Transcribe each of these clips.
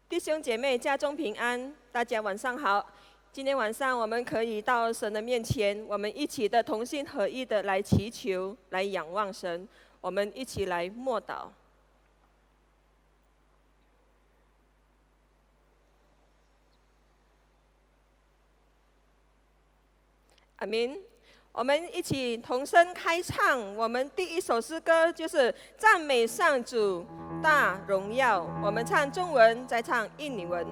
弟兄姐妹，家中平安，大家晚上好。今天晚上我们可以到神的面前，我们一起的同心合一的来祈求，来仰望神。我们一起来默祷。阿们。我们一起同声开唱，我们第一首诗歌就是赞美上主大荣耀。我们唱中文，再唱印尼文。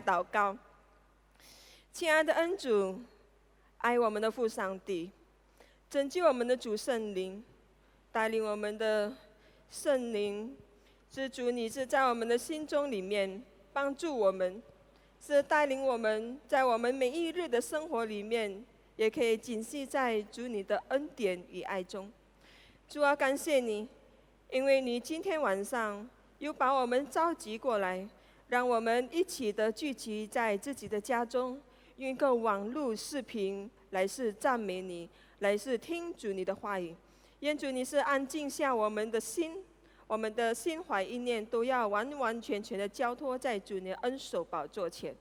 祷告。亲爱的恩主，爱我们的父上帝，拯救我们的主圣灵，带领我们的圣灵，是主你是在我们的心中里面帮助我们，是带领我们在我们每一日的生活里面，也可以谨记在主你的恩典与爱中。主啊，感谢你，因为你今天晚上又把我们召集过来，让我们一起的聚集在自己的家中，用一个网络视频来是赞美你，来是听主你的话语。愿主你是安静下我们的心，我们的心怀意念都要完完全全的交托在主你的恩手宝座前。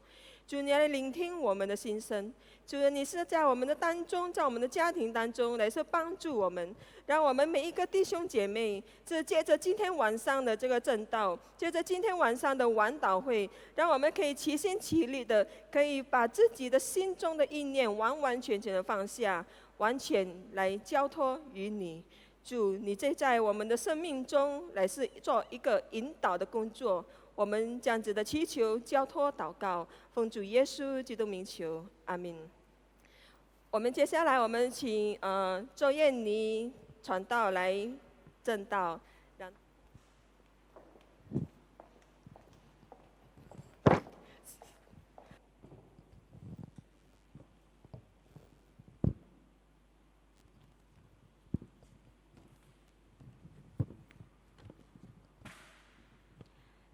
主你来聆听我们的心声，主你是在我们的当中，在我们的家庭当中来是帮助我们，让我们每一个弟兄姐妹，是借着今天晚上的这个正道，借着今天晚上的晚祷会，让我们可以齐心齐力的，可以把自己的心中的意念完完全全的放下，完全来交托于你。主，你在我们的生命中来是做一个引导的工作，我们这样子的祈求、交托、祷告，奉主耶稣基督名求，阿门。我们接下来我们请周燕妮传道来正道。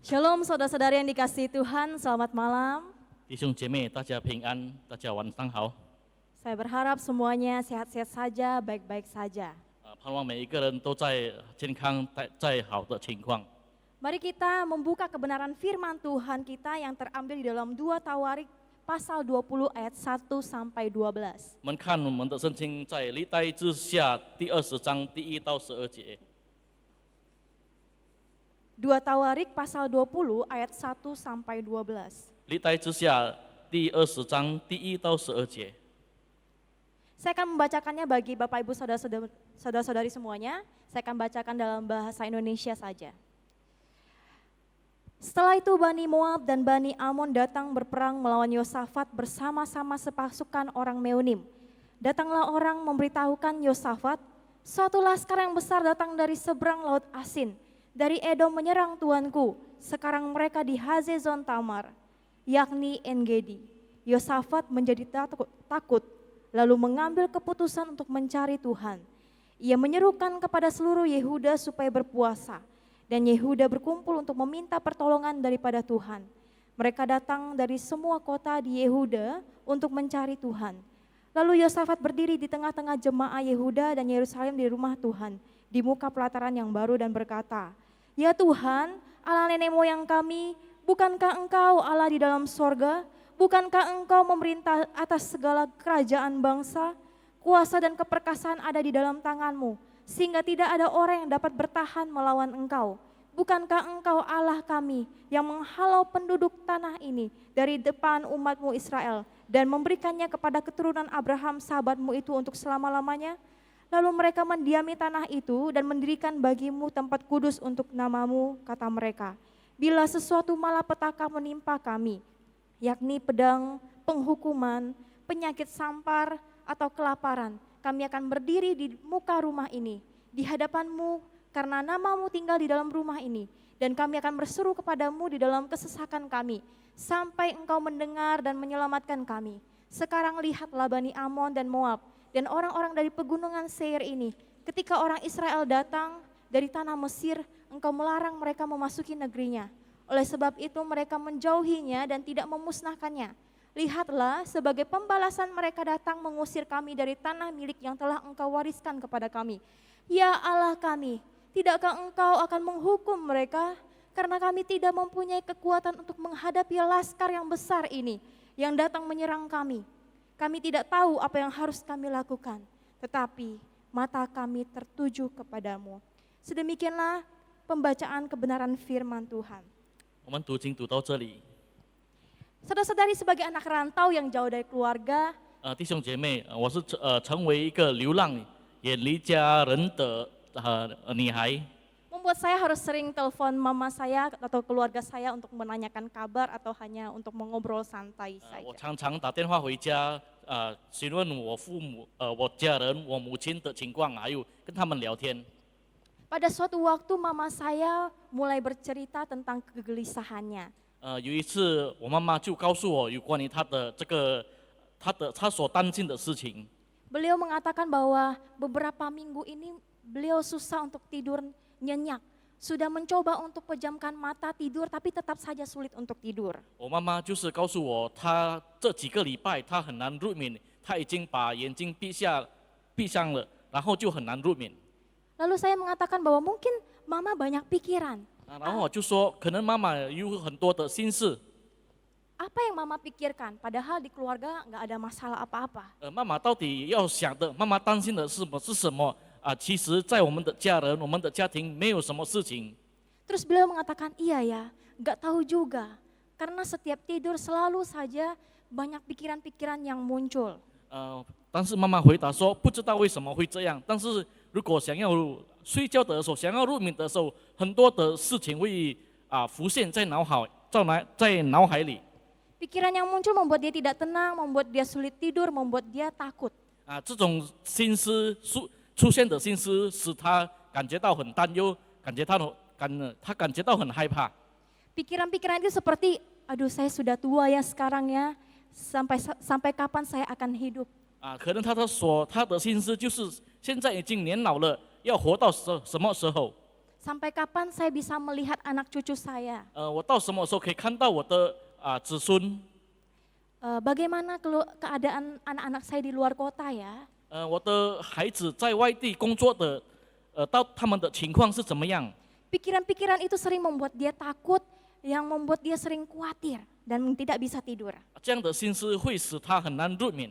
Shalom saudara-saudari yang dikasihi Tuhan, selamat malam. 弟兄姐妹，大家平安，大家晚上好。 Saya berharap semuanya sehat-sehat saja, baik-baik saja. 盼望每一个人都在健康、在好的情况。 Mari kita membuka kebenaran firman Tuhan kita yang terambil di dalam 2 Tawarik pasal 20 ayat 1 sampai 12. 我们看我们的圣经在历代之下第20章第1到12节。 2 Tawarik pasal 20 ayat 1 sampai 12. 历代之下第20章第1到12节。 Saya akan membacakannya bagi Bapak Ibu saudara-saudari semuanya. Saya akan bacakan dalam bahasa Indonesia saja. Setelah itu Bani Moab dan Bani Amon datang berperang melawan Yosafat bersama-sama sepasukan orang Meunim. Datanglah orang memberitahukan Yosafat, suatu laskar yang besar datang dari seberang laut Asin, dari Edom menyerang tuanku. Sekarang mereka di Hazezon Tamar, yakni En-Gedi. Yosafat menjadi takut, lalu mengambil keputusan untuk mencari Tuhan. Ia menyerukan kepada seluruh Yehuda supaya berpuasa. Dan Yehuda berkumpul untuk meminta pertolongan daripada Tuhan. Mereka datang dari semua kota di Yehuda untuk mencari Tuhan. Lalu Yosafat berdiri di tengah-tengah jemaah Yehuda dan Yerusalem di rumah Tuhan, di muka pelataran yang baru dan berkata, "Ya Tuhan, Allah nenek moyang kami, bukankah Engkau Allah di dalam sorga? Bukankah Engkau memerintah atas segala kerajaan bangsa? Kuasa dan keperkasaan ada di dalam tangan-Mu, sehingga tidak ada orang yang dapat bertahan melawan Engkau. Bukankah Engkau Allah kami yang menghalau penduduk tanah ini dari depan umat-Mu Israel dan memberikannya kepada keturunan Abraham sahabat-Mu itu untuk selama-lamanya? Lalu mereka mendiami tanah itu dan mendirikan bagi-Mu tempat kudus untuk nama-Mu," kata mereka. "Bila sesuatu malapetaka menimpa kami, yakni pedang, penghukuman, penyakit sampar, atau kelaparan, kami akan berdiri di muka rumah ini, di hadapan-Mu, karena nama-Mu tinggal di dalam rumah ini, dan kami akan berseru kepada-Mu di dalam kesesakan kami, sampai Engkau mendengar dan menyelamatkan kami. Sekarang lihatlah Bani Amon dan Moab, dan orang-orang dari pegunungan Seir ini, ketika orang Israel datang dari tanah Mesir, Engkau melarang mereka memasuki negerinya. Oleh sebab itu mereka menjauhinya dan tidak memusnahkannya. Lihatlah, sebagai pembalasan mereka datang mengusir kami dari tanah milik yang telah Engkau wariskan kepada kami. Ya Allah kami, tidakkah Engkau akan menghukum mereka? Karena kami tidak mempunyai kekuatan untuk menghadapi laskar yang besar ini yang datang menyerang kami. Kami tidak tahu apa yang harus kami lakukan, tetapi mata kami tertuju kepadamu." Sedemikianlah pembacaan kebenaran firman Tuhan. 我们读经读到这里。 Saudara-saudari, sebagai anak rantau yang jauh dari keluarga, 弟兄姐妹，我是成为一个流浪也离家人的女孩。 membuat saya harus sering telepon mama saya atau keluarga saya untuk menanyakan kabar atau hanya untuk mengobrol santai 我 saja. 常常打电话回家，询问我父母、我家人、我母亲的情况，还有跟他们聊天。 Pada suatu waktu mama saya mulai bercerita tentang kegelisahannya. 有一次，我妈妈就告诉我有关于她所担心的事情。 Beliau mengatakan bahwa beberapa minggu ini beliau susah untuk tidur nyenyak. Sudah mencoba untuk pejamkan mata tidur tapi tetap saja sulit untuk tidur. 我妈妈就是告诉我，她这几个礼拜她很难入眠，她已经把眼睛闭上了，然后就很难入眠。 Lalu saya mengatakan bahwa mungkin mama banyak pikiran. 然后我就说，可能妈妈有很多的心事。 Apa yang mama pikirkan? Padahal di keluarga nggak ada masalah apa-apa. 妈妈到底要想的，妈妈担心的是什么？其实，在我们的家人、我们的家庭没有什么事情。 Terus beliau mengatakan, iya ya, nggak tahu juga. Karena setiap tidur selalu saja banyak pikiran-pikiran yang muncul. 但是妈妈回答说，不知道为什么会这样。但是如果想要睡觉的时候，想要入眠的时候，很多的事情会浮现在脑海里。 Pikiran yang muncul membuat dia tidak tenang, membuat dia sulit tidur, membuat dia takut. 这种心思出现的心思，使他感觉到很担忧，他感觉到很害怕。 Pikiran-pikiran itu seperti, aduh saya sudah tua ya sekarang ya, sampai kapan saya akan hidup? 可能他的心思就是现在已经年老了，要活到什么时候？ Sampai kapan saya bisa melihat anak cucu saya? 我到什么时候可以看到我的子孙？ Bagaimana keadaan anak-anak saya di luar kota ya? 我的孩子在外地工作的，到他们的情况是怎么样？ Pikiran-pikiran itu sering membuat dia takut, yang membuat dia sering khawatir dan tidak bisa tidur. 这样的心思会使他很难入眠，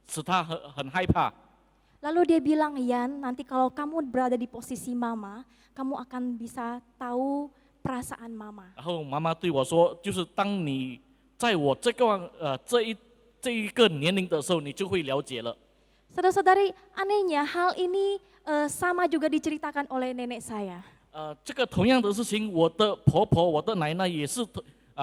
使他很害怕。 Lalu dia bilang, Yan, nanti kalau kamu berada di posisi mama, kamu akan bisa tahu perasaan mama. 然后妈妈对我说，就是当你在我这一个年龄的时候，你就会了解了。 Saudara-saudari, anehnya hal ini sama juga diceritakan oleh nenek saya. 这个同样的事情，我的婆婆、我的奶奶也是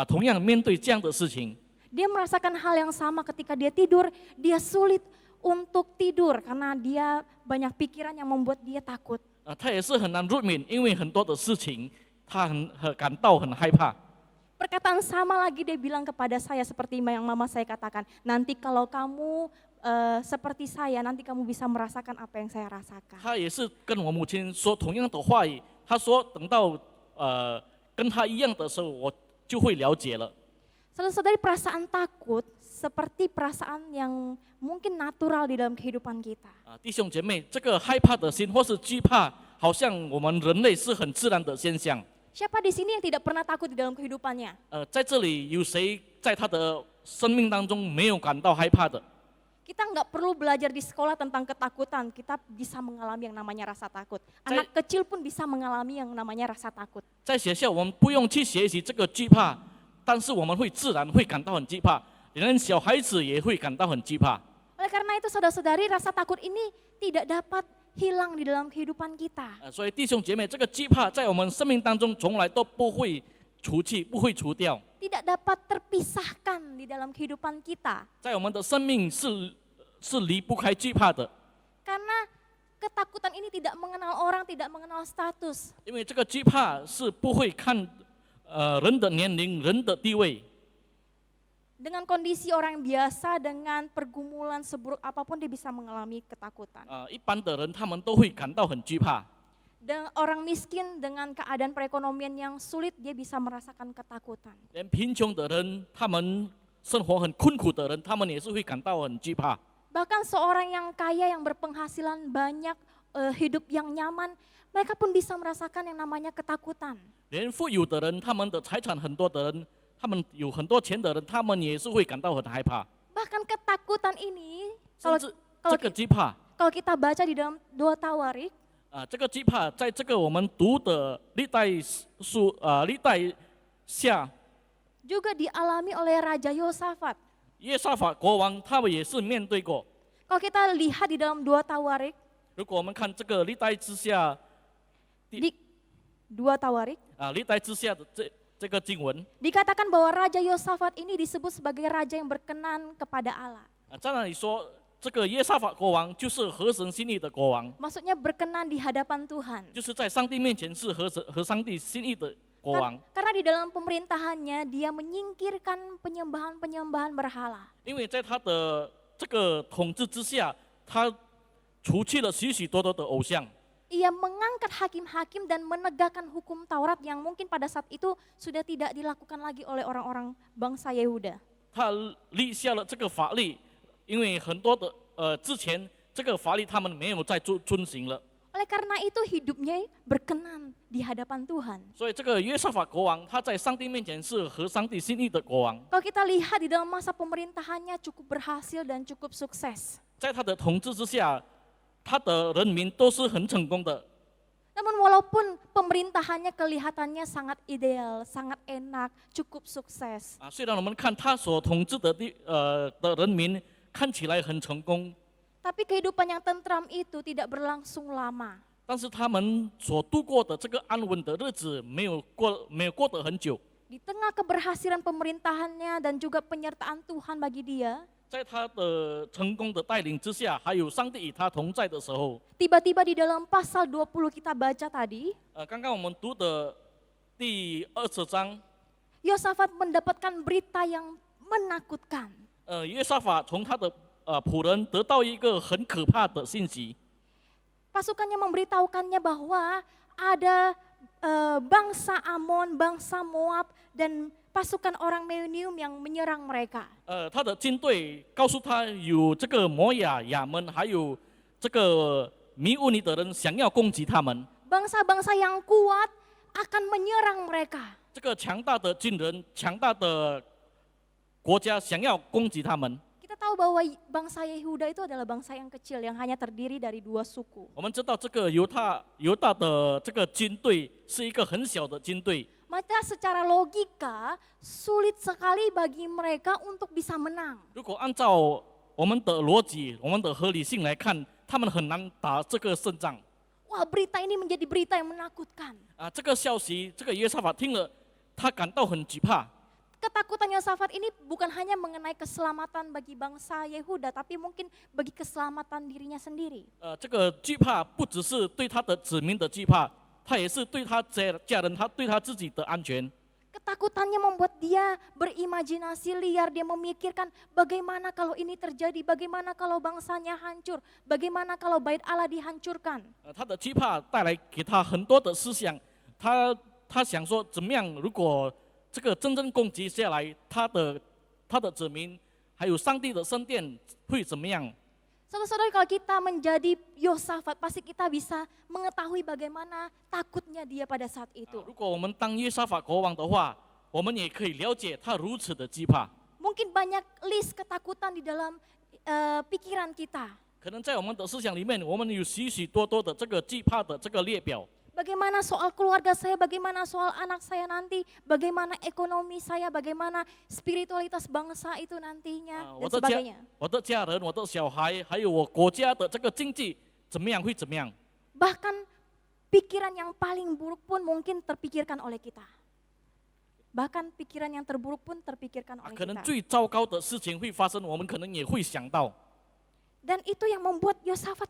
同样面对这样的事情。 Dia merasakan hal yang sama ketika dia tidur, dia sulit untuk tidur karena dia banyak pikiran yang membuat dia takut. 他也是很难入眠，因为很多的事情，他感到很害怕。 Perkataan sama lagi dia bilang kepada saya seperti yang mama saya katakan, nanti kalau kamu seperti saya, nanti kamu bisa merasakan apa yang saya rasakan. 他也是跟我母亲说同样的话语，他说等到跟他一样的时候，我就会了解了。 Saudara-saudari, perasaan takut seperti perasaan yang mungkin natural di dalam kehidupan kita. 弟兄姐妹，这个害怕的心或是惧怕，好像我们人类是很自然的现象。 Siapa di sini yang tidak pernah takut di dalam kehidupannya? 在这里有谁在他的生命当中没有感到害怕的？ Kita nggak perlu belajar di sekolah tentang ketakutan, kita bisa mengalami yang namanya rasa takut. Anak kecil pun bisa mengalami yang namanya rasa takut. 在学校我们不用去学习这个惧怕，但是我们会自然会感到很惧怕，连小孩子也会感到很惧怕。 Oleh karena itu saudara-saudari, rasa takut ini tidak dapat hilang di dalam kehidupan kita. 所以弟兄姐妹，这个惧怕在我们生命当中从来都不会除去，不会除掉， Tidak dapat terpisahkan di dalam kehidupan kita. 在我们的生命是离不开惧怕的， Karena ketakutan ini tidak mengenal orang, tidak mengenal status. 因为这个惧怕是不会看人的年龄、人的地位。 Dengan kondisi orang biasa, dengan pergumulan seburuk apapun dia bisa mengalami ketakutan. 一般的人他们都会感到很惧怕。 Dan orang miskin dengan keadaan perekonomian yang sulit, dia bisa merasakan ketakutan. 连贫穷的人，他们生活很困苦的人，他们也是会感到很惧怕。 Bahkan seorang yang kaya, yang berpenghasilan banyak, hidup yang nyaman, mereka pun bisa merasakan yang namanya ketakutan. 连富有的人，他们的财产很多的人，他们有很多钱的人，他们也是会感到很害怕。 Bahkan ketakutan ini, 甚至这个惧怕， kalau kita baca di dalam 2 Tawarik, 这个惧怕，在这个我们读的历代下， juga dialami oleh Raja Yosafat. 耶沙法国王他们也是面对过。 Kalau kita lihat di dalam 2 Tawarik, 如果我们看这个历代之下， di 2 Tawarik, 历代之下的这个经文， dikatakan bahwa Raja Yosafat ini disebut sebagai raja yang berkenan kepada Allah. 在那里说，这个耶沙法国王就是合神心意的国王， Maksudnya berkenan di hadapan Tuhan. 就是在上帝面前是合上帝心意的国王。 Karena di dalam pemerintahannya dia menyingkirkan penyembahan-penyembahan berhala. 因为在他的这个统治之下，他除去了许许多多的偶像。 Ia mengangkat hakim-hakim dan menegakkan hukum Taurat yang mungkin pada saat itu sudah tidak dilakukan lagi oleh orang-orang bangsa Yehuda. 他立下了这个法律，因为很多的之前这个法律他们没有再遵行了， Oleh karena itu hidupnya berkenan di hadapan Tuhan. 所以这个约沙法国王他在上帝面前是合上帝心意的国王。 Kalau kita lihat di dalam masa pemerintahannya cukup berhasil dan cukup sukses. 在他的统治之下，他的人民都是很成功的。 Namun walaupun pemerintahannya kelihatannya sangat ideal, sangat enak, cukup sukses. 虽然我们看他所统治的人民看起来很成功， Tapi kehidupan yang tentram itu tidak berlangsung lama. 但是他们所度过的这个安稳的日子没有过得很久。 Di tengah keberhasilan pemerintahannya dan juga penyertaan Tuhan bagi dia, 在他的成功的带领之下，还有上帝与他同在的时候， tiba-tiba di dalam pasal 20 kita baca tadi, 刚刚我们读的第20章， Yosafat mendapatkan berita yang menakutkan. 约沙法从他的仆人得到一个很可怕的信息， Pasukannya memberitahukannya bahwa ada bangsa Amon, bangsa Moab, dan pasukan orang Meunium yang menyerang mereka. 他的军队告诉他有这个摩亚、亚门，还有这个迷乌尼的人想要攻击他们。 Bangsa-bangsa yang kuat akan menyerang mereka. 这个强大的军人、强大的国家想要攻击他们。 Kita tahu bahwa bangsa Yehuda itu adalah bangsa yang kecil yang hanya terdiri dari 2 suku. 我们知道这个犹大的这个军队是一个很小的军队。 Maka secara logika sulit sekali bagi mereka untuk bisa menang. 如果按照我们的逻辑、我们的合理性来看，他们很难打这个胜仗。 Wah, berita ini menjadi berita yang menakutkan. 这个消息，这个约沙法听了，他感到很惧怕。 Ketakutan Yosafat ini bukan hanya mengenai keselamatan bagi bangsa Yehuda, tapi mungkin bagi keselamatan dirinya sendiri. 这个惧怕不只是对他的子民的惧怕，他也是对他家人，他对他自己的安全。 Ketakutannya membuat dia berimajinasi liar, dia memikirkan bagaimana kalau ini terjadi, bagaimana kalau bangsanya hancur, bagaimana kalau bait Allah dihancurkan. 他的惧怕带来给他很多的思想，他想说怎么样，如果这个真正攻击下来，他的子民还有上帝的圣殿会怎么样？ Saudara-saudara, kalau kita menjadi Yosafat, pasti kita bisa mengetahui bagaimana takutnya dia pada saat itu. 如果我们当约沙法国王的话，我们也可以了解他如此的惧怕。 Mungkin banyak list ketakutan di dalam pikiran kita. 可能在我们的思想里面，我们有许许多多的这个惧怕的这个列表。 Bagaimana soal keluarga saya, bagaimana soal anak saya nanti, bagaimana ekonomi saya, bagaimana spiritualitas bangsa itu nantinya, dan sebagainya. 我的家人、我的小孩，还有我国家的这个经济怎么样会怎么样？ Bahkan pikiran yang paling buruk pun mungkin terpikirkan oleh kita. Bahkan pikiran yang terburuk pun terpikirkan oleh 可能 kita. 最糟糕的事情会发生，我们可能也会想到。 Dan itu yang membuat Yosafat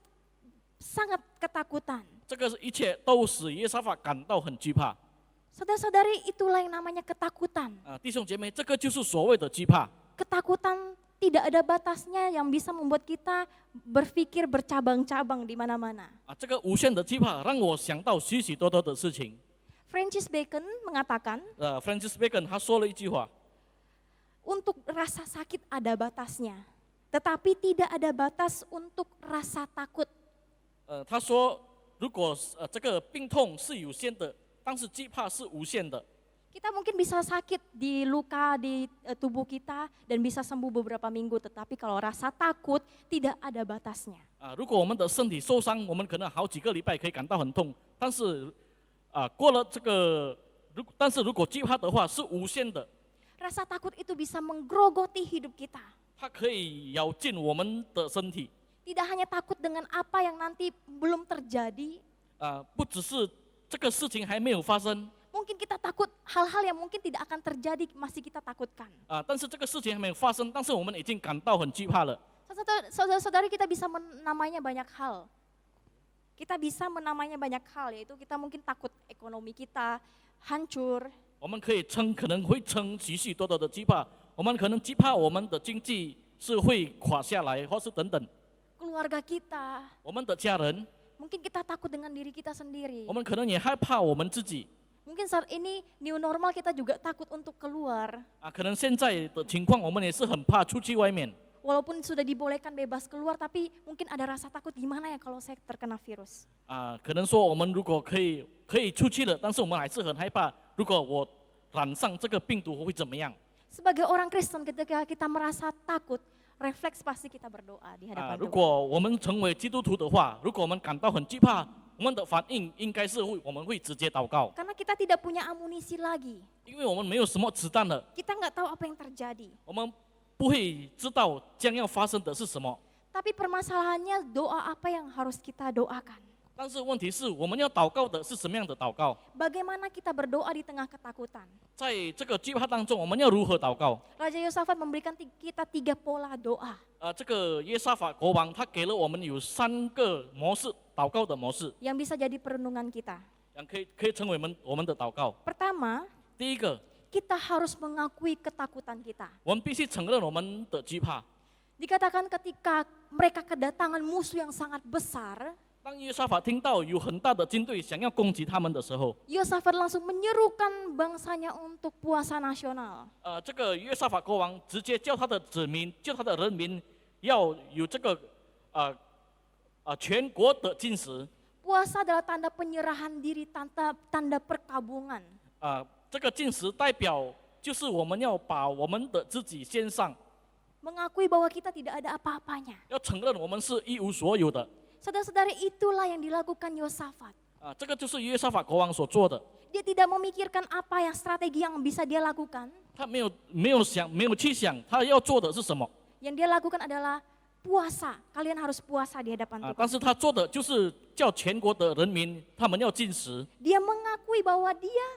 sangat ketakutan. 这个一切都使约沙法感到很惧怕。 Saudara-saudari, itulah yang namanya ketakutan. 弟兄姐妹，这个就是所谓的惧怕。 Ketakutan tidak ada batasnya yang bisa membuat kita berpikir bercabang-cabang di mana-mana. 这个无限的惧怕让我想到许许多多的事情。 Francis Bacon mengatakan, Francis Bacon 他说了一句话， untuk rasa sakit ada batasnya, tetapi tidak ada batas untuk rasa takut. 他说如果这个病痛是有限的，但是惧怕是无限的。 Kita mungkin bisa sakit di luka di tubuh kita dan bisa sembuh beberapa minggu, tetapi kalau rasa takut tidak ada batasnya. 如果我们的身体受伤，我们可能好几个礼拜可以感到很痛，但是过了这个，但是如果惧怕的话是无限的， Rasa takut itu bisa menggerogoti hidup kita. 它可以咬进我们的身体。 Tidak hanya takut dengan apa yang nanti belum terjadi, 不只是这个事情还没有发生， mungkin kita takut hal-hal yang mungkin tidak akan terjadi masih kita takutkan. 但是这个事情还没有发生，但是我们已经感到很惧怕了。 Saudara-saudari, kita bisa menamainya banyak hal. Kita bisa menamainya banyak hal, yaitu kita mungkin takut ekonomi kita hancur, 我们可以可能会称许许多多的惧怕，我们可能惧怕我们的经济是会垮下来，或是等等。 keluarga kita, 我们的家人， mungkin kita takut dengan diri kita sendiri. 我们可能也害怕我们自己。 Mungkin saat ini new normal kita juga takut untuk keluar. 可能现在的情况，我们也是很怕出去外面。 Walaupun sudah dibolehkan bebas keluar, tapi mungkin ada rasa takut gimana ya kalau saya terkena virus. 可能说我们如果可以出去了，但是我们还是很害怕，如果我染上这个病毒会怎么样？ Sebagai orang Kristen, ketika kita merasa takut, refleks pasti kita berdoa di hadapan 如 Tuhan. 果我们成为基督徒的话，如果我们感到很惧怕，我们的反应应该是我们会直接祷告， Karena kita tidak punya amunisi lagi. 因为我们没有什么子弹了， Kita nggak tahu apa yang terjadi. 我们不会知道将要发生的是什么。 Tapi permasalahannya doa apa yang harus kita doakan? 但是问题是，我们要祷告的是什么样的祷告？ Bagaimana kita berdoa di tengah ketakutan? 在这个惧怕当中，我们要如何祷告？ Raja Yosafat memberikan kita 3 pola doa. 这个约沙法国王他给了我们有3个模式，祷告的模式， yang bisa jadi perenungan kita. 可以成为我们的祷告。 Pertama, 第一个， kita harus mengakui ketakutan kita. 我们必须承认我们的惧怕。 Dikatakan ketika mereka kedatangan musuh yang sangat besar, 当约沙法听到有很大的军队想要攻击他们的时候， Yosafat langsung menyerukan bangsanya untuk puasa nasional. 这个约沙法国王直接叫他的子民，叫他的人民要有这个全国的禁食。 Puasa adalah tanda penyerahan diri, tanda perkabungan. 这个禁食代表就是我们要把我们的自己献上， Mengakui bahwa kita tidak ada apa-apanya. 要承认我们是一无所有的。 Saudara-saudari, itulah yang dilakukan Yosafat. 这个就是约沙法国王所做的。 Dia tidak memikirkan apa yang strategi yang bisa dia lakukan. 他没有去想他要做的是什么。 Yang dia lakukan adalah puasa. Kalian harus puasa di hadapan Tuhan. 但是他做的就是叫全国的人民他们要禁食。 Dia mengakui bahwa dia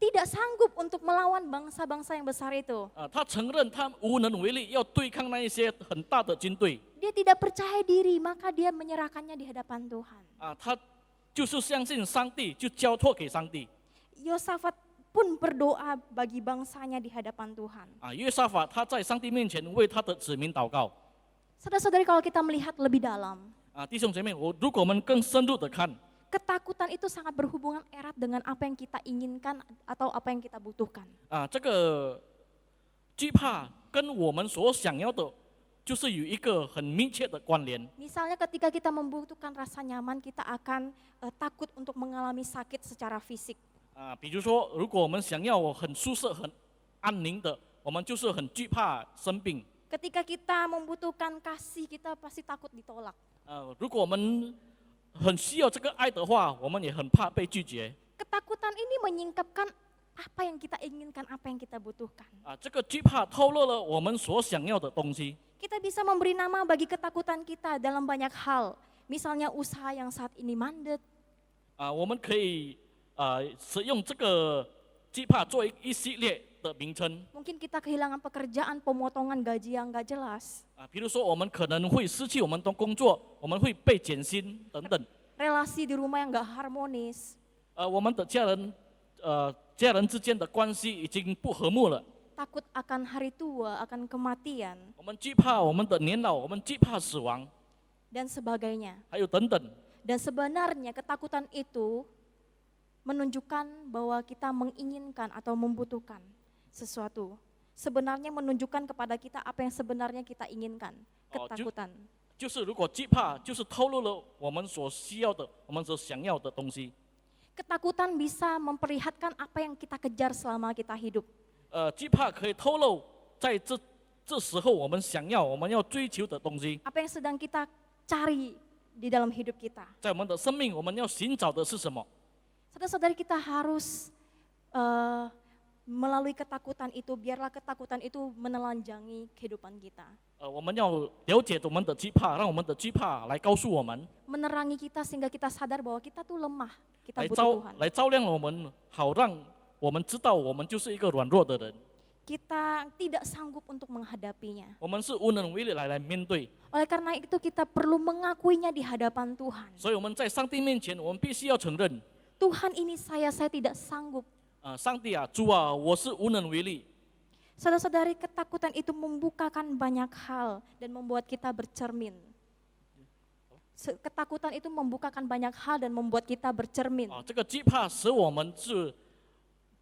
tidak sanggup untuk melawan bangsa-bangsa yang besar itu. 他承认他无能为力，要对抗那一些很大的军队。 Dia tidak percaya diri, maka dia menyerahkannya di hadapan Tuhan. 他就是相信上帝，就交托给上帝。 Yosafat pun berdoa bagi bangsanya di hadapan Tuhan. 约沙法他在上帝面前为他的子民祷告。 Saudara-saudari, kalau kita melihat lebih dalam, 弟兄姐妹，如果我们更深入的看， ketakutan itu sangat berhubungan erat dengan apa yang kita inginkan atau apa yang kita butuhkan. 这个惧怕跟我们所想要的，就是有一个很密切的关联。 Misalnya ketika kita membutuhkan rasa nyaman, kita akan takut untuk mengalami sakit secara fisik. 比如说，如果我们想要很舒适、很安宁的，我们就是很惧怕生病。 Ketika kita membutuhkan kasih, kita pasti takut ditolak. 如果我们很需要这个爱的话，我们也很怕被拒绝。 Ketakutan ini menyingkapkan apa yang kita inginkan, apa yang kita butuhkan. 这个惧怕透露了我们所想要的东西。 Kita bisa memberi nama bagi ketakutan kita dalam banyak hal. Misalnya usaha yang saat ini mandek, 我们可以使用这个惧怕做一系列的名称。 mungkin kita kehilangan pekerjaan, pemotongan gaji yang gak jelas. 比如说我们可能会失去我们的工作，我们会被减薪等等。 Relasi di rumah yang gak harmonis. 我们的家人之间的关系已经不和睦了。 Takut akan hari tua, akan kematian, 我们惧怕我们的年老，我们惧怕死亡， dan sebagainya. 还有等等。 Dan sebenarnya ketakutan itu menunjukkan bahwa kita menginginkan atau membutuhkan sesuatu. Sebenarnya menunjukkan kepada kita apa yang sebenarnya kita inginkan. Ketakutan. 就是如果惧怕，就是透露了我们所需要的，我们所想要的东西。 Ketakutan bisa memperlihatkan apa yang kita kejar selama kita hidup. 惧怕可以透露在这时候我们想要、我们要追求的东西。 Apa yang sedang kita cari di dalam hidup kita. 在我们的生命，我们要寻找的是什么？ Saudara-saudari, kita harus melalui ketakutan itu, biarlah ketakutan itu menelanjangi kehidupan kita. 我们要了解我们的惧怕，让我们的惧怕来告诉我们， Menerangi kita sehingga kita sadar bahwa kita tuh lemah, kita butuh Tuhan. 来照亮我们，好让我们知道我们就是一个软弱的人， Kita tidak sanggup untuk menghadapinya. 我们是无能为力来面对。 Oleh karena itu kita perlu mengakuinya di hadapan Tuhan. 所以我们在上帝面前，我们必须要承认， Tuhan, ini saya tidak sanggup. 上帝啊，主啊，我是无能为力。 Saudara-saudari, ketakutan itu membukakan banyak hal dan membuat kita bercermin. Ketakutan itu membukakan banyak hal dan membuat kita bercermin. 这个惧怕使我们是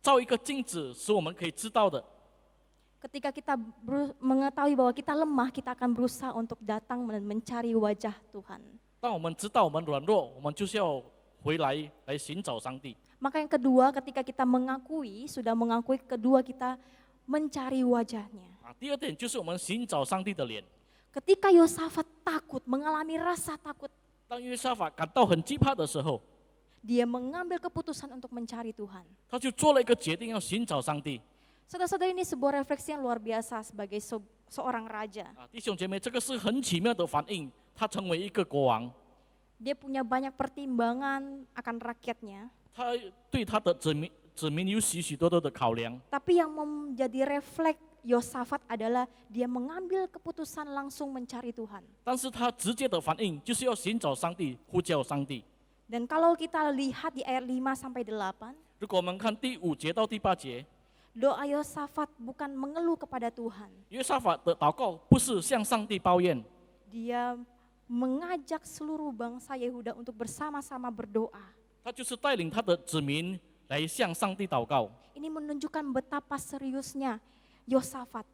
照一个镜子，使我们可以知道的。 Ketika kita mengetahui bahwa kita lemah, kita akan berusaha untuk datang dan mencari wajah Tuhan. 当我们知道我们软弱，我们就是要回来寻找上帝。 Maka yang kedua, ketika kita sudah mengakui, kedua kita mencari wajahnya. 第二点就是我们寻找上帝的脸。 Ketika Yosafat takut, mengalami rasa takut, 当约沙法感到很惧怕的时候， dia mengambil keputusan untuk mencari Tuhan. 他就做了一个决定，要寻找上帝。 Saudara-saudara, ini sebuah refleksi yang luar biasa sebagai seorang raja. 弟兄姐妹，这个是很奇妙的反应。他成为一个国王， Dia punya banyak pertimbangan akan rakyatnya. 他对他的子民有许许多多的考量。 Tapi yang menjadi refleks Yosafat adalah dia mengambil keputusan langsung mencari Tuhan. 但是他直接的反应就是要寻找上帝，呼叫上帝。 Dan kalau kita lihat di ayat 5 sampai 8, 如果我们看第5节到第8节， doa Yosafat bukan mengeluh kepada Tuhan. 约沙法的祷告不是向上帝抱怨， Dia mengajak seluruh bangsa Yehuda untuk bersama-sama berdoa. 他就是带领他的子民来向上帝祷告。 Ini menunjukkan betapa seriusnya Yosafat.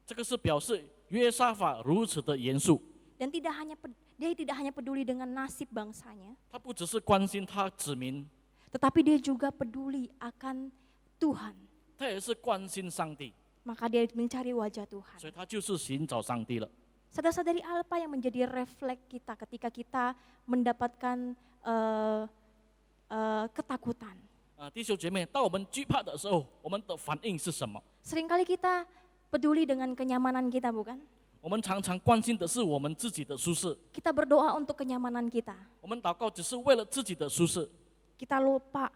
这个是表示约沙法如此的严肃， Dan dia tidak hanya peduli dengan nasib bangsanya, 他不只是关心他子民， tetapi dia juga peduli akan Tuhan. 他也是关心上帝， Maka dia mencari wajah Tuhan. 所以他就是寻找上帝了。 Saudara-saudari, apa yang menjadi refleks kita ketika kita mendapatkan ketakutan? 弟兄姐妹，当我们惧怕的时候，我们的反应是什么？ Seringkali kita peduli dengan kenyamanan kita, bukan? 我们常常关心的是我们自己的舒适， Kita berdoa untuk kenyamanan kita. 我们祷告只是为了自己的舒适。 Kita lupa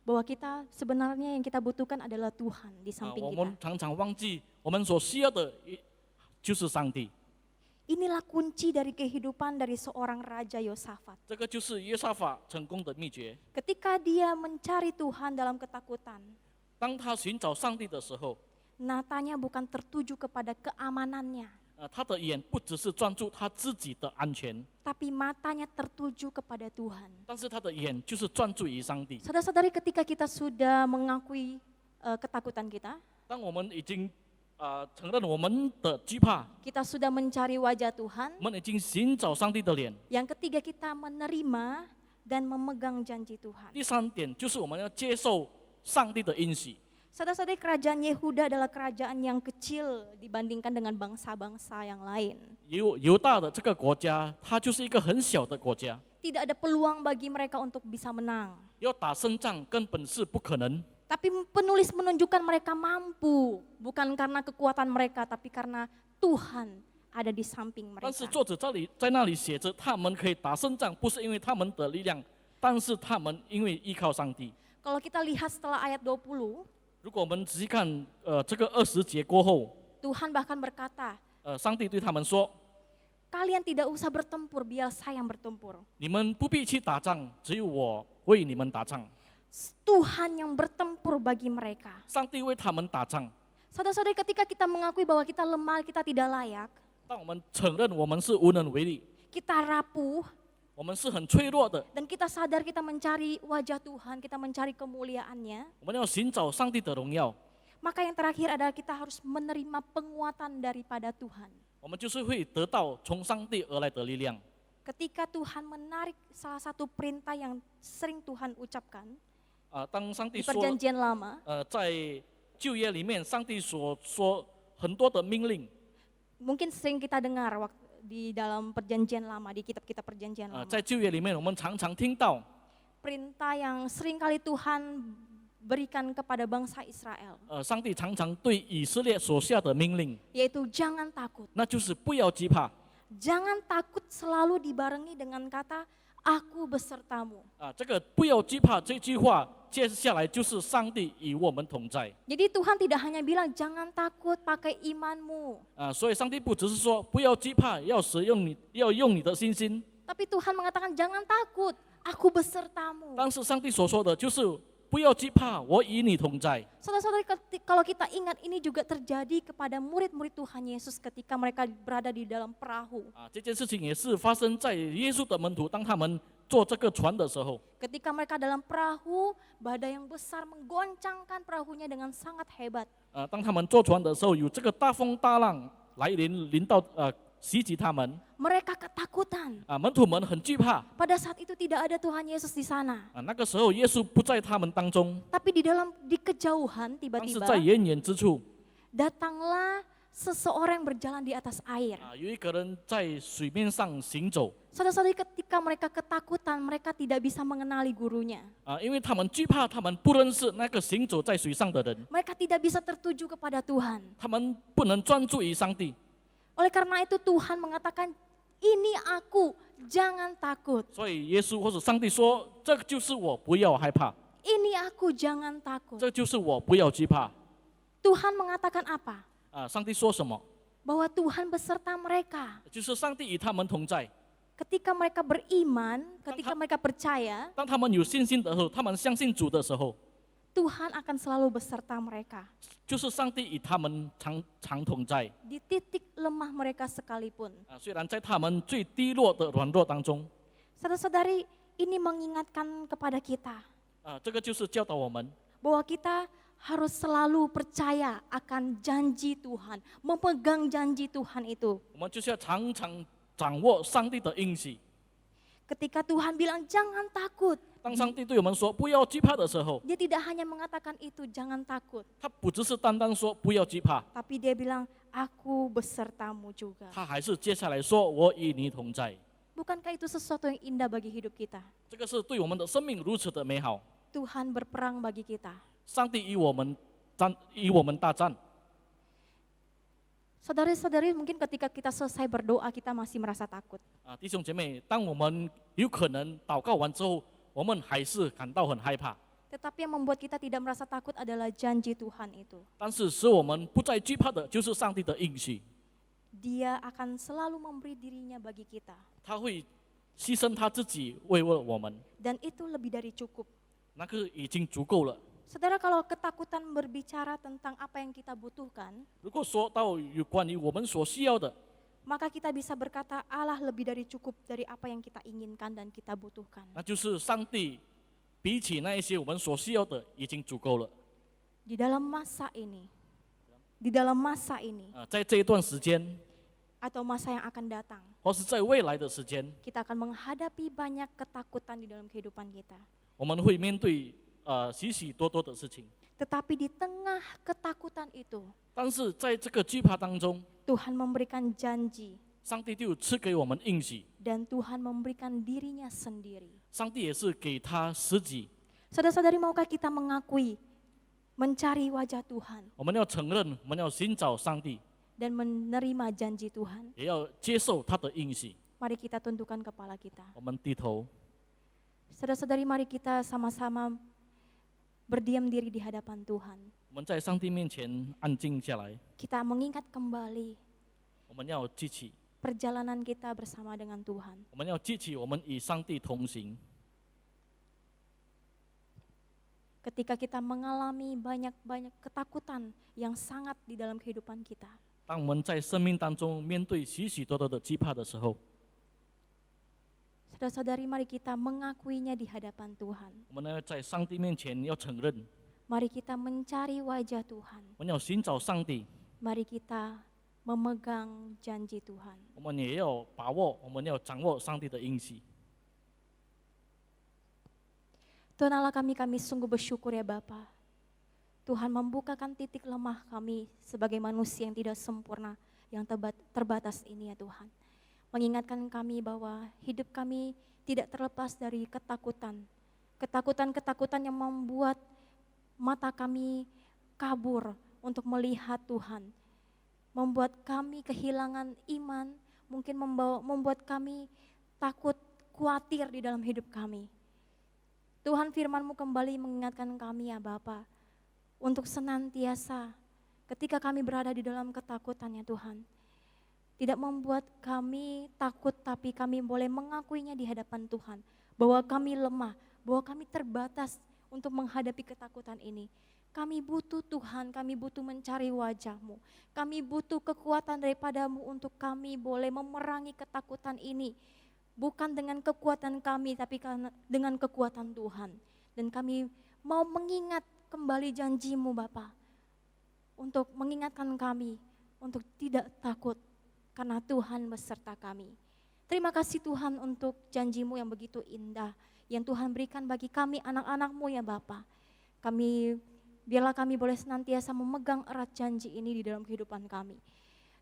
bahwa kita sebenarnya yang kita butuhkan adalah Tuhan di samping 我 kita. 们常常忘记我们所需要的就是上帝。 Inilah kunci dari kehidupan dari seorang Raja Yosafat. 这个就是约沙法成功的秘诀。 Ketika dia mencari Tuhan dalam ketakutan, 当他寻找上帝的时候， matanya bukan tertuju kepada keamanannya, 他的眼不只是专注他自己的安全， tapi matanya tertuju kepada Tuhan. 但是他的眼就是专注于上帝。 Saudara-saudari, ketika kita sudah mengakui ketakutan kita, 当我们已经承认我们的惧怕， kita sudah mencari wajah Tuhan. 我们已经寻找上帝的脸。 Yang ketiga, kita menerima dan memegang janji Tuhan. 第3点就是我们要接受上帝的应许。 Saudara-saudari, kerajaan Yehuda adalah kerajaan yang kecil dibandingkan dengan bangsa-bangsa yang lain. 犹大的这个国家，它就是一个很小的国家， Tidak ada peluang bagi mereka untuk bisa menang. 要打胜仗根本是不可能。 Tapi penulis menunjukkan mereka mampu, bukan karena kekuatan mereka, tapi karena Tuhan ada di samping 但是 mereka. 作者在那里写着，他们可以打胜仗，不是因为他们的力量，但是他们因为依靠上帝。 Kalau kita lihat setelah ayat 20, 如果我们仔细看，这个20节过后， Tuhan bahkan berkata, 上帝对他们说 kalian tidak usah bertempur, biar saya yang bertempur. 你们不必去打仗，只有我为你们打仗。 Tuhan yang bertempur bagi mereka. 上帝为他们打仗。 Saudara-saudari, ketika kita mengakui bahwa kita lemah, kita tidak layak, 当我们承认我们是无能为力， kita rapuh, 我们是很脆弱的， dan kita sadar kita mencari wajah Tuhan, kita mencari kemuliaannya, 我们要寻找上帝的荣耀， maka yang terakhir adalah kita harus menerima penguatan daripada Tuhan. 我们就是会得到从上帝而来的力量。 Ketika Tuhan menarik salah satu perintah yang sering Tuhan ucapkan 当上帝 di 说， perjanjian lama, 在旧约里面，上帝所说很多的命令， mungkin sering kita dengar di dalam perjanjian lama, di kitab-kitab perjanjian lama. 在旧约里面，我们常常听到， Perintah yang sering kali Tuhan berikan kepada bangsa Israel, 上帝常常对以色列所下的命令， yaitu jangan takut. 那就是不要惧怕。 Jangan takut selalu dibarengi dengan kata, aku besertamu. 这个不要惧怕这句话，接下来就是上帝与我们同在。 Jadi Tuhan tidak hanya bilang jangan takut, pakai imanmu. 所以上帝不只是说不要惧怕，要用你的信心， Tapi Tuhan mengatakan jangan takut, aku besertamu. 但是上帝所说的就是不要惧怕，我与你同在。 Saudara-saudari, kalau kita ingat ini juga terjadi kepada murid-murid Tuhan Yesus ketika mereka berada di dalam perahu. 这件事情也是发生在耶稣的门徒，当他们坐这个船的时候， Ketika mereka dalam perahu, badai yang besar menggoncangkan perahunya dengan sangat hebat. 当他们坐船的时候，有这个大风大浪来临到袭击他们， Mereka ketakutan. 门徒们很惧怕。 Pada saat itu tidak ada Tuhan Yesus di sana. 那个时候耶稣不在他们当中， Tapi di kejauhan 但是 tiba-tiba 在远远之处， datanglah seseorang yang berjalan di atas air. 有一个人在水面上行走。 Saudara-saudari, ketika mereka ketakutan, mereka tidak bisa mengenali gurunya. 因为他们惧怕，他们不认识那个行走在水上的人， Mereka tidak bisa tertuju kepada Tuhan. 他们不能专注于上帝。 Oleh karena itu Tuhan mengatakan, ini aku, jangan takut. 所以耶稣或者上帝说：“这个就是我，不要害怕。 Ini aku, jangan takut. 这就是我，不要惧怕。 Tuhan mengatakan apa? 上帝说什么？ Bahwa Tuhan beserta mereka. 就是上帝与他们同在。 Ketika mereka beriman, ketika mereka percaya, 当他们有信心的时候，他们相信主的时候， Tuhan akan selalu beserta mereka. 就是上帝与他们常同在。 Di titik lemah mereka sekalipun. 虽然在他们最低落的软弱当中， Saudara-saudari, ini mengingatkan kepada kita 这个就是教导我们， bahwa kita harus selalu percaya akan janji Tuhan, memegang janji Tuhan itu. 我们就是要常常掌握上帝的应许。 Ketika Tuhan bilang jangan takut, 当上帝对我们说不要惧怕的时候， Dia tidak hanya mengatakan itu jangan takut, 他不只是单单说不要惧怕， tapi Dia bilang aku besertamu juga. 他还是接下来说我与你同在。 Bukankah itu sesuatu yang indah bagi hidup kita? 这个是对我们的生命如此的美好。 Tuhan berperang bagi kita. 上帝与我们大战。 Saudari-saudari, mungkin ketika kita selesai berdoa kita masih merasa takut. 弟兄姐妹，当我们有可能祷告完之后，我们还是感到很害怕。 Tetapi yang membuat kita tidak merasa takut adalah janji Tuhan itu. 但是使我们不再惧怕的，就是上帝的应许。 Dia akan selalu memberi dirinya bagi kita. 他会牺牲他自己为了我们， Dan itu lebih dari cukup. 那个已经足够了。 Saudara, kalau ketakutan berbicara tentang apa yang kita butuhkan, 如果说到有关于我们所需要的， maka kita bisa berkata Allah lebih dari cukup dari apa yang kita inginkan dan kita butuhkan. 那就是上帝比起那一些我们所需要的已经足够了。 Di dalam masa ini, 在这一段时间， atau masa yang akan datang, 或是在未来的时间， kita akan menghadapi banyak ketakutan di dalam kehidupan kita. 我们会面对许许多多的事情。 Tetapi di tengah ketakutan itu, 但是在这个惧怕当中， Tuhan memberikan janji 上帝就赐给我们应许， dan Tuhan memberikan dirinya sendiri. 上帝也是给他实己。 Saudara-saudari, maukah kita mengakui, mencari wajah Tuhan 我们要承认，我们要寻找上帝， dan menerima janji Tuhan? 也要接受他的应许。 Mari kita tundukkan kepala kita. 我们低头， Saudara-saudari, mari kita sama-sama berdiam diri di hadapan Tuhan. 我们在上帝面前安静下来， Kita mengingat kembali 我们要记起， perjalanan kita bersama dengan Tuhan. 我们要记起我们与上帝同行。 Ketika kita mengalami banyak-banyak ketakutan yang sangat di dalam kehidupan kita, 当我们在生命当中面对许许多多的惧怕的时候， saudara-saudari, mari kita mengakuinya di hadapan Tuhan. 我们呢在上帝面前要承认， Mari kita mencari wajah Tuhan. 我们要寻找上帝， Mari kita memegang janji Tuhan. 我们也要把握，我们要掌握上帝的应许。 Tuhan Allah kami sungguh bersyukur ya Bapa. Tuhan membukakan titik lemah kami sebagai manusia yang tidak sempurna, yang terbatas ini ya Tuhan. Mengingatkan kami bahwa hidup kami tidak terlepas dari ketakutan. Ketakutan-ketakutan yang membuat mata kami kabur untuk melihat Tuhan. Membuat kami kehilangan iman, mungkin membuat kami takut, khawatir di dalam hidup kami. Tuhan, firman-Mu kembali mengingatkan kami ya Bapa, untuk senantiasa ketika kami berada di dalam ketakutan ya Tuhan, tidak membuat kami takut, tapi kami boleh mengakuinya di hadapan Tuhan, bahwa kami lemah, bahwa kami terbatas untuk menghadapi ketakutan ini. Kami butuh Tuhan, kami butuh mencari wajah-Mu, kami butuh kekuatan daripada-Mu untuk kami boleh memerangi ketakutan ini. Bukan dengan kekuatan kami, tapi dengan kekuatan Tuhan. Dan kami mau mengingat kembali janji-Mu Bapa, untuk mengingatkan kami, untuk tidak takut, karena Tuhan beserta kami. Terima kasih Tuhan untuk janji-Mu yang begitu indah, yang Tuhan berikan bagi kami anak-anak-Mu ya Bapa. Biarlah kami boleh senantiasa memegang erat janji ini di dalam kehidupan kami.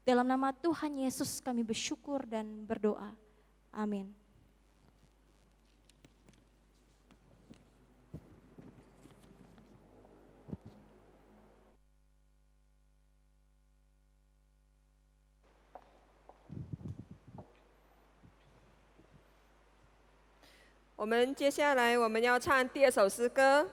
Dalam nama Tuhan Yesus kami bersyukur dan berdoa. Amin. 我们接下来我们要唱第二首诗歌，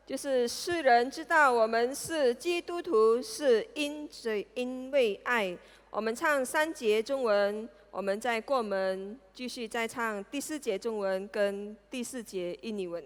就是世人知道我们是基督徒，是因为爱。我们唱3节中文，我们再过门继续再唱第4节中文跟第4节印尼文。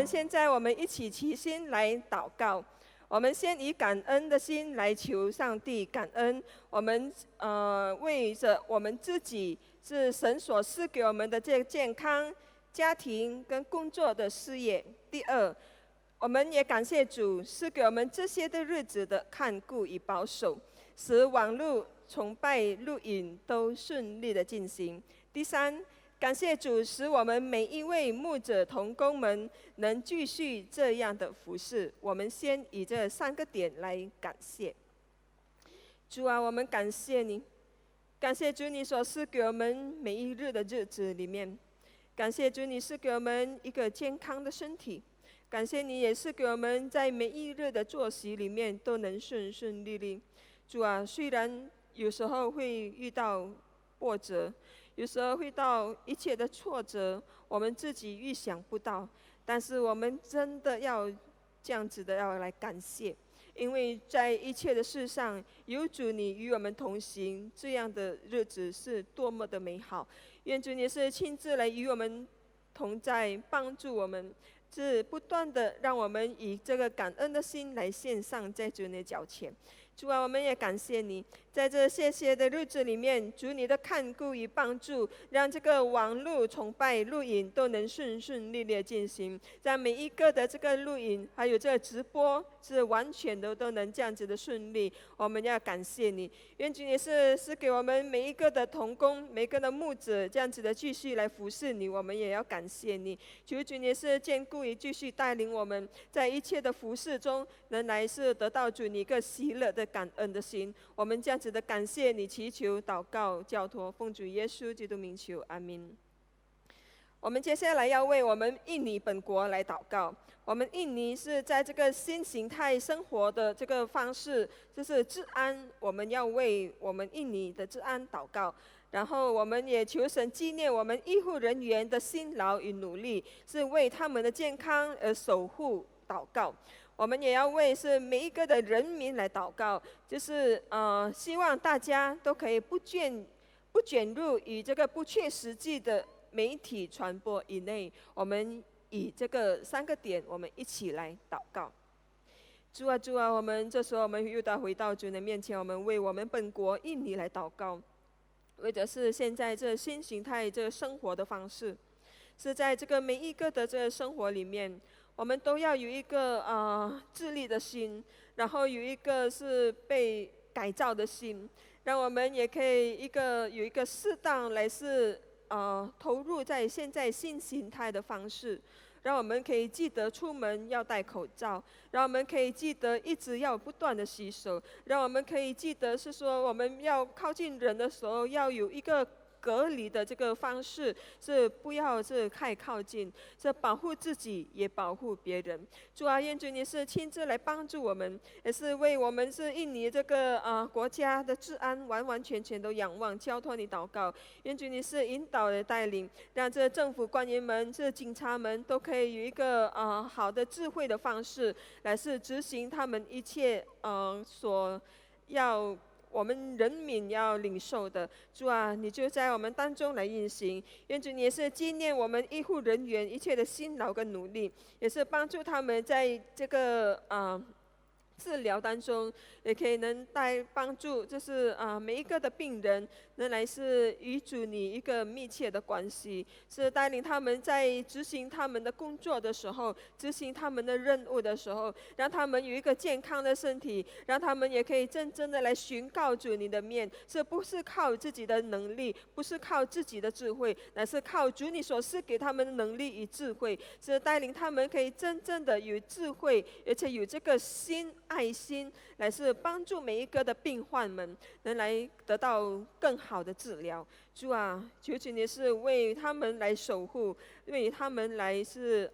现在我们一起齐心来祷告。我们先以感恩的心来求上帝感恩。我们为着我们自己是神所赐给我们的这个健康、家庭跟工作的事业。第二，我们也感谢主赐给我们这些的日子的看顾与保守，使网络崇拜、录影都顺利的进行。第三，感谢主使我们每一位牧者同工们能继续这样的服侍。我们先以这3个点来感谢主啊，我们感谢你，感谢主你所赐给我们每一日的日子里面，感谢主你赐给我们一个健康的身体，感谢你也赐给我们在每一日的作息里面都能顺顺利利。主啊，虽然有时候会遇到波折，有时候会到一切的挫折，我们自己预想不到，但是我们真的要这样子的要来感谢，因为在一切的事上有主你与我们同行，这样的日子是多么的美好。愿主你是亲自来与我们同在，帮助我们，是不断的让我们以这个感恩的心来献上在主你的脚前。主啊，我们也感谢你，在这些的日子里面，主你的看顾与帮助，让这个网络崇拜、录影都能顺顺利利的进行。在每一个的这个录影，还有这个直播，是完全的都能这样子的顺利。我们要感谢你，愿主也是给我们每一个的同工、每一个的牧者这样子的继续来服侍你。我们也要感谢你，求主也是坚固与继续带领我们，在一切的服侍中，能来是得到主你一个喜乐的感恩的心。我们这样子的感谢你，祈求祷告交托，奉主耶稣基督名求，阿们。我们接下来要为我们印尼本国来祷告。我们印尼是在这个新形态生活的这个方式，就是治安，我们要为我们印尼的治安祷告。然后我们也求神纪念我们医护人员的辛劳与努力，是为他们的健康而守护祷告。我们也要为是每一个的人民来祷告，就是希望大家都可以不卷入与这个不切实际的媒体传播以内。我们以这个3个点，我们一起来祷告。主啊，主啊，我们这时候我们又回到主的面前，我们为我们本国印尼来祷告，为的是现在这新形态这生活的方式，是在这个每一个的这个生活里面，我们都要有一个自立的心，然后有一个是被改造的心，让我们也可以有一个适当来是投入在现在新形态的方式，让我们可以记得出门要戴口罩，让我们可以记得一直要不断的洗手，让我们可以记得是说我们要靠近人的时候要有一个隔离的这个方式，是不要是太靠近，是保护自己也保护别人。主啊，愿主你是亲自来帮助我们，也是为我们是印尼这个国家的治安完完全全都仰望交托你祷告。愿主你是引导的带领，让这政府官员们、这警察们都可以有一个好的智慧的方式，来是执行他们一切所要我们人民要领受的。主啊，你就在我们当中来运行。愿主你也是纪念我们医护人员一切的辛劳跟努力，也是帮助他们在这个治疗当中，也可以能帮助，就是每一个的病人能来是与主你一个密切的关系，是带领他们在执行他们的工作的时候，执行他们的任务的时候，让他们有一个健康的身体，让他们也可以真正的来寻告主你的面，是不是靠自己的能力，不是靠自己的智慧，乃是靠主你所赐给他们的能力与智慧，是带领他们可以真正的有智慧，而且有这个爱心，来是帮助每一个的病患们能来得到更好的治疗。主啊，求求你是为他们来守护，为他们来是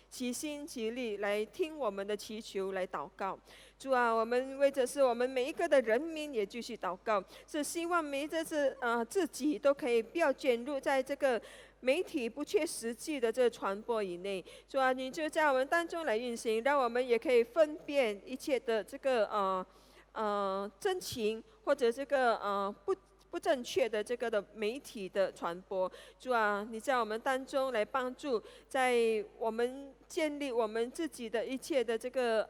齐心齐力来听我们的祈求来祷告。主啊，我们为着是我们每一个的人民也继续祷告，是希望每一个是自己都可以不要卷入在这个媒体不切实际的这个传播以内。主啊，你就在我们当中来运行，让我们也可以分辨一切的这个真情或者这个不正确的这个的媒体的传播。主啊，你在我们当中来帮助，在我们建立我们自己的一切的这个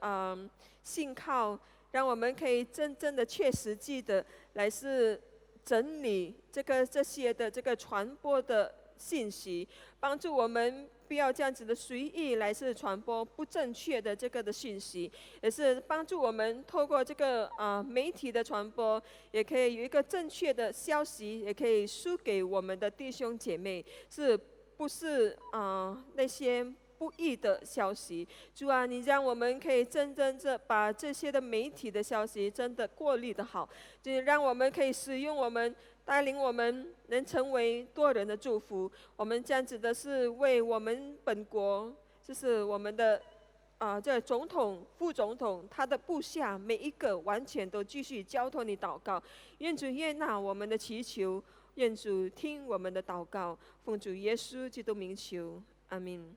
信靠，让我们可以真正的切实际的来是整理这些的这个传播的信息，帮助我们不要这样子的随意来是传播不正确的这个的信息，也是帮助我们透过这个媒体的传播，也可以有一个正确的消息，也可以输给我们的弟兄姐妹，是不是那些不义的消息？主啊，你让我们可以真正把这些的媒体的消息真的过滤的好，就让我们可以使用我们，带领我们能成为多人的祝福。我们这样子的是为我们本国，就是我们的这总统、副总统他的部下每一个完全都继续交托你祷告。愿主悦纳我们的祈求，愿主听我们的祷告，奉主耶稣基督名求，阿们。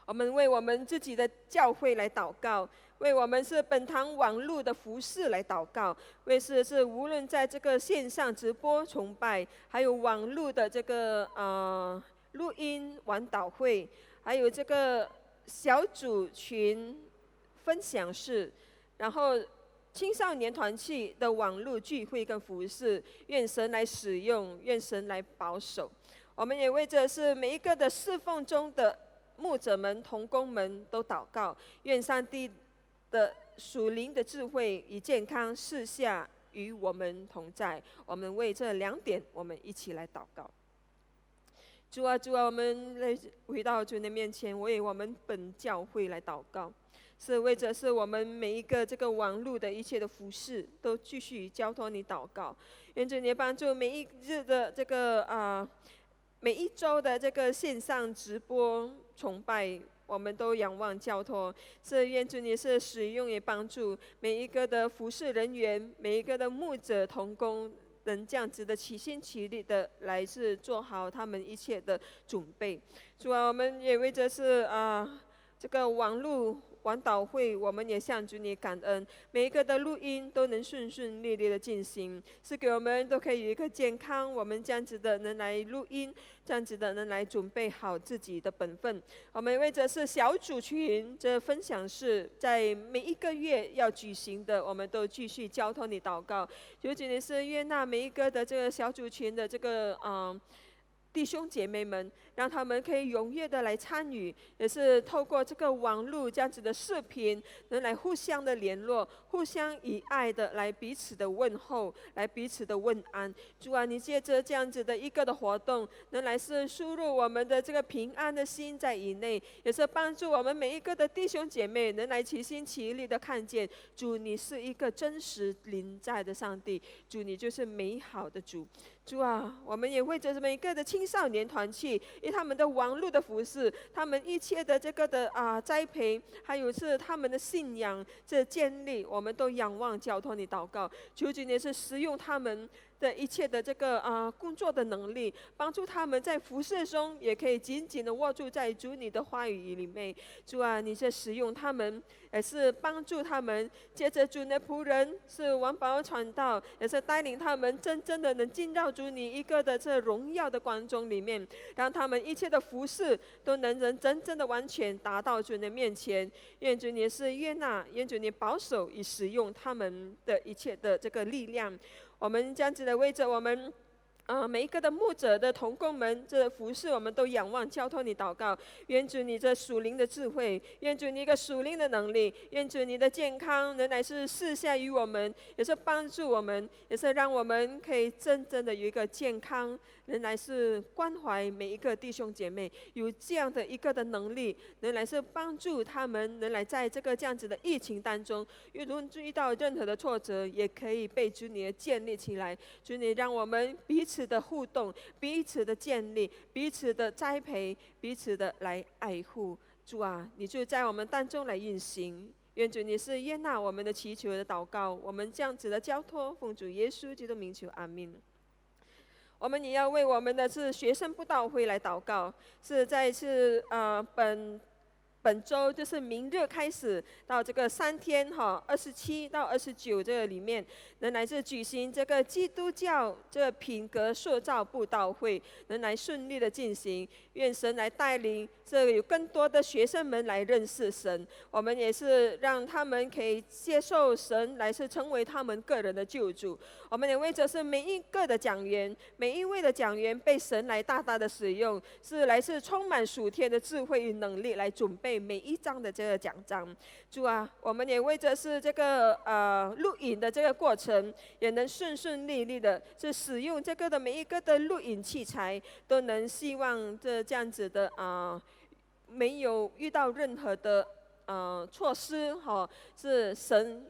我们为我们自己的教会来祷告，为我们是本堂网络的服事来祷告，为是无论在这个线上直播崇拜，还有网络的这个录音晚祷会，还有这个小组群分享室，然后青少年团契的网络聚会跟服事，愿神来使用，愿神来保守。我们也为着是每一个的侍奉中的牧者们、同工们都祷告，愿上帝的属灵的智慧与健康赐下与我们同在。我们为这2点，我们一起来祷告。主啊，主啊，我们来回到主的面前，为我们本教会来祷告，是为着是我们每一个这个网络的一切的服事，都继续交托你祷告。愿主你帮助每一日的这个每一周的这个线上直播崇拜，我们都仰望交托，是愿主你是使用也帮助每一个的服侍人员，每一个的牧者同工，能这样子的齐心齐力的来是做好他们一切的准备。主啊，我们也为着是这个网络晚祷会，我们也向主你感恩，每一个的录音都能顺顺利利的进行，是给我们都可以有一个健康，我们这样子的能来录音，这样子的能来准备好自己的本分。我们为着是小组群这分享是在每一个月要举行的，我们都继续交托你祷告，求主你是悦纳每一个的这个小组群的这个弟兄姐妹们，让他们可以踊跃的来参与，也是透过这个网络这样子的视频，能来互相的联络，互相以爱的来彼此的问候，来彼此的问安。主啊，你借着这样子的一个的活动，能来是输入我们的这个平安的心在以内，也是帮助我们每一个的弟兄姐妹能来齐心齐力的看见，主你是一个真实临在的上帝，主你就是美好的主。主啊，我们也为着每一个的青少年团契，以他们的网络的服事，他们一切的这个的栽培，还有是他们的信仰这建立，我们都仰望交托你祷告，求主你是使用他们的一切的这个工作的能力，帮助他们在服事中也可以紧紧的握住在主你的话语里面。主啊，你是使用他们，也是帮助他们，接着主你的仆人是王宝传道，也是带领他们真正的能进到主你一个的这荣耀的光中里面，让他们一切的服事都能真正的完全达到主你的面前。愿主你是悦纳，愿主你保守以使用他们的一切的这个力量。我们这样子的为着我们每一个的牧者的同工们，这服侍我们都仰望交托你祷告，愿主你这属灵的智慧，愿主你一个属灵的能力，愿主你的健康仍然是赐下于我们，也是帮助我们，也是让我们可以真正的有一个健康，仍然是关怀每一个弟兄姐妹，有这样的一个的能力，仍然是帮助他们，仍然在这个这样子的疫情当中，遇到任何的挫折，也可以被主你建立起来。主你让我们彼此的互动，彼此的建立，彼此的栽培，彼此的来爱护。主啊，你就在我们当中来运行。愿主你是悦纳我们的祈求的祷告，我们这样子的交托，奉主耶稣基督名求，阿们。我们也要为我们的是学生布道会来祷告，是在本周就是明日开始到这个3天27到29这个里面，能来是举行这个基督教这个品格塑造布道会，能来顺利的进行。愿神来带领，这有更多的学生们来认识神。我们也是让他们可以接受神，来是成为他们个人的救主。我们也为着是每一个的讲员，每一位的讲员被神来大大的使用，是来自充满属天的智慧与能力来准备每一章的这个讲章。主啊，我们也为着是这个录影的这个过程，也能顺顺利利的，是使用这个的每一个的录影器材，都能希望这样子的没有遇到任何的措施是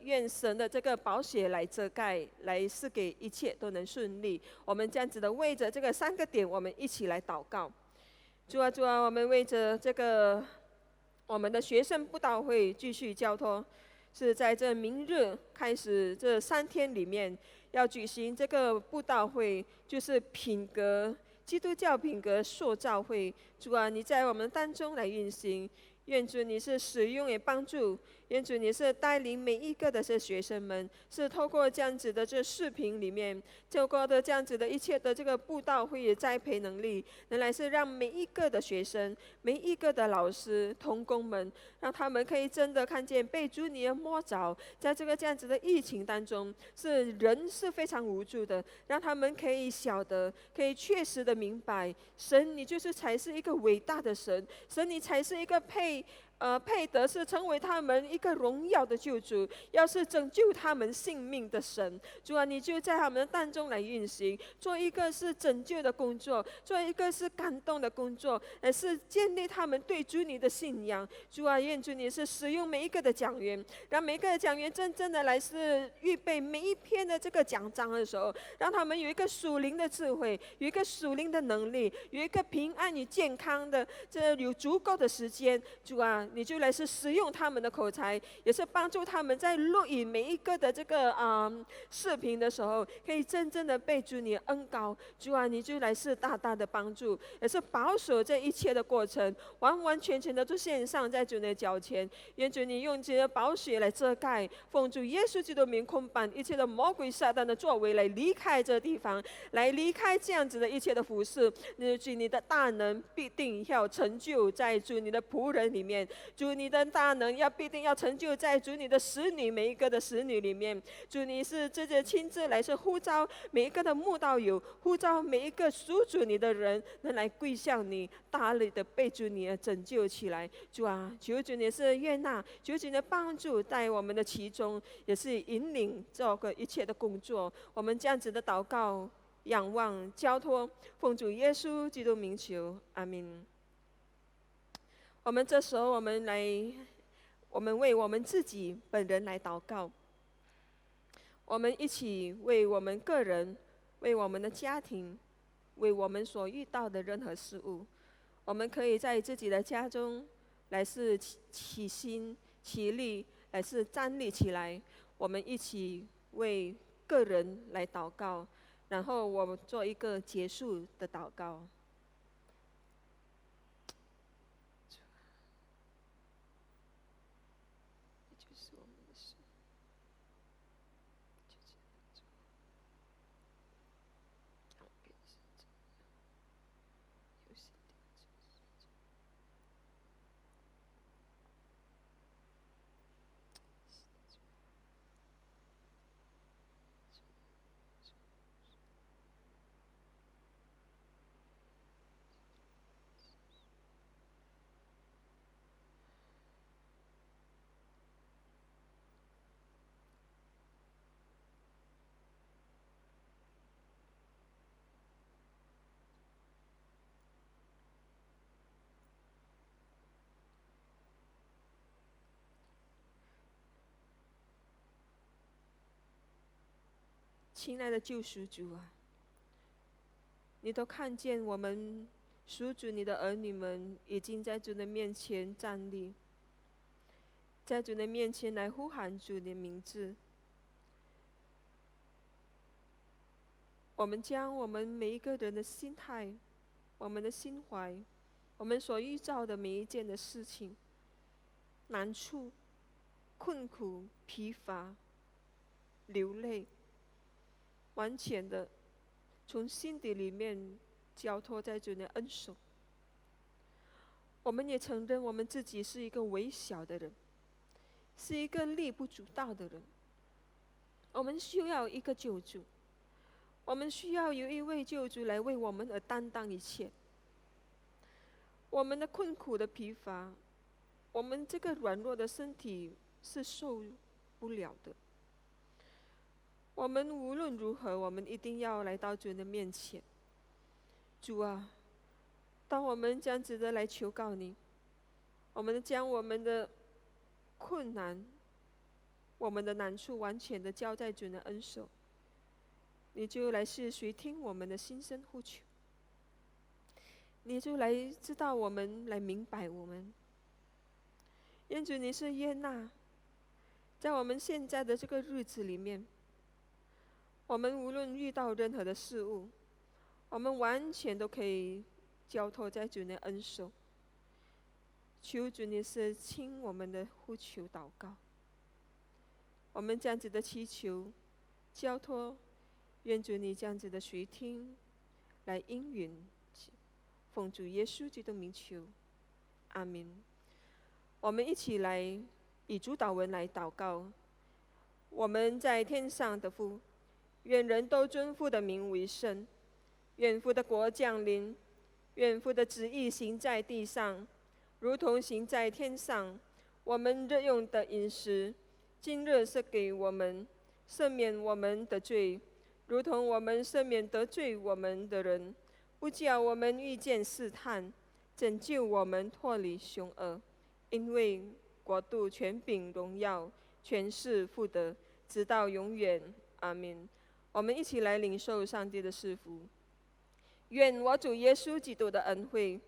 愿神的这个宝血来遮盖，来是给一切都能顺利。我们这样子的为着这个3个点，我们一起来祷告。主啊，主啊，我们为着这个我们的学生布道会继续交托，是在这明日开始这3天里面要举行这个布道会，就是基督教品格塑造会。主啊，你在我们当中来运行，愿主你是使用也帮助，愿主你是带领每一个的这学生们，是透过这样子的这视频里面，透过的这样子的一切的这个布道会的栽培能力，能来是让每一个的学生，每一个的老师同工们，让他们可以真的看见被主你的摸着，在这个这样子的疫情当中，是人是非常无助的，让他们可以晓得，可以确实的明白，神你就是才是一个伟大的神，神你才是一个配配得是成为他们一个荣耀的救主，要是拯救他们性命的神。主啊，你就在他们的当中来运行，做一个是拯救的工作，做一个是感动的工作，也是建立他们对主你的信仰。主啊，愿主你是使用每一个的讲员，让每一个的讲员真正的来是预备每一篇的这个讲章的时候，让他们有一个属灵的智慧，有一个属灵的能力，有一个平安与健康的，这有足够的时间。主啊，你就来是使用他们的口才，也是帮助他们在录影每一个的这个视频的时候，可以真正的被主你恩膏。主啊，你就来是大大的帮助，也是保守这一切的过程，完完全全的都献上在主你的脚前。愿主你用这些宝血来遮盖，奉主耶稣基督名控办一切的魔鬼撒旦的作为，来离开这地方，来离开这样子的一切的服侍。主你的大能必定要成就在主你的仆人里面，主你的大能必定要成就在主你的使女每一个的使女里面。主你是直接亲自来是呼召每一个的慕道友，呼召每一个属主你的人，能来跪向你，大力的被主你拯救起来。主啊，求主你是悦纳，求主你的帮助在我们的其中，也是引领这个一切的工作。我们这样子的祷告、仰望、交托，奉主耶稣基督名求，阿们。我们这时候，我们为我们自己本人来祷告。我们一起为我们个人、为我们的家庭、为我们所遇到的任何事物，我们可以在自己的家中来是起心起力，来是站立起来。我们一起为个人来祷告，然后我们做一个结束的祷告。亲爱的救赎主啊，你都看见我们属主你的儿女们已经在主的面前站立，在主的面前来呼喊主的名字。我们将我们每一个人的心态、我们的心怀、我们所遇到的每一件的事情、难处、困苦、疲乏、流泪，完全的从心底里面交托在主的恩手。我们也承认我们自己是一个微小的人，是一个力不足道的人。我们需要一个救主，我们需要有一位救主来为我们而担当一切。我们的困苦的疲乏，我们这个软弱的身体是受不了的。我们无论如何，我们一定要来到主的面前。主啊，当我们这样子的来求告你，我们将我们的困难、我们的难处完全的交在主的恩手，你就来是垂听我们的心声呼求，你就来知道我们，来明白我们。愿主你是悦纳，在我们现在的这个日子里面，我们无论遇到任何的事物，我们完全都可以交托在主的恩手。求主你是听我们的呼求祷告，我们这样子的祈求交托，愿主你这样子的垂听，来应允，奉主耶稣基督名求，阿们。我们一起来以主祷文来祷告。我们在天上的父，愿人都尊父的名为圣。愿父的国降临，愿父的旨意行在地上，如同行在天上。我们日用的饮食，今日赐给我们，赦免我们的罪，如同我们赦免得罪我们的人，不叫我们遇见试探，拯救我们脱离凶恶。因为国度、权柄、荣耀，全是父的，直到永远。阿们。我们一起来领受上帝的赐福。愿我主耶稣基督的恩惠、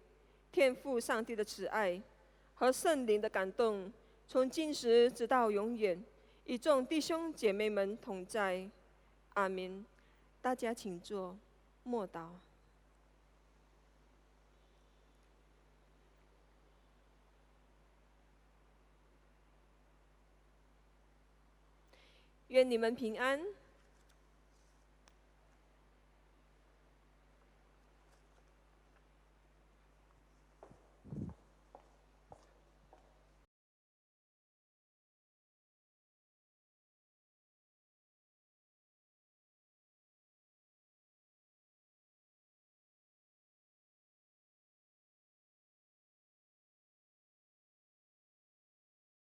天父上帝的慈爱和圣灵的感动，从今时直到永远，与众弟兄姐妹们同在。阿们。大家请坐，默祷。愿你们平安。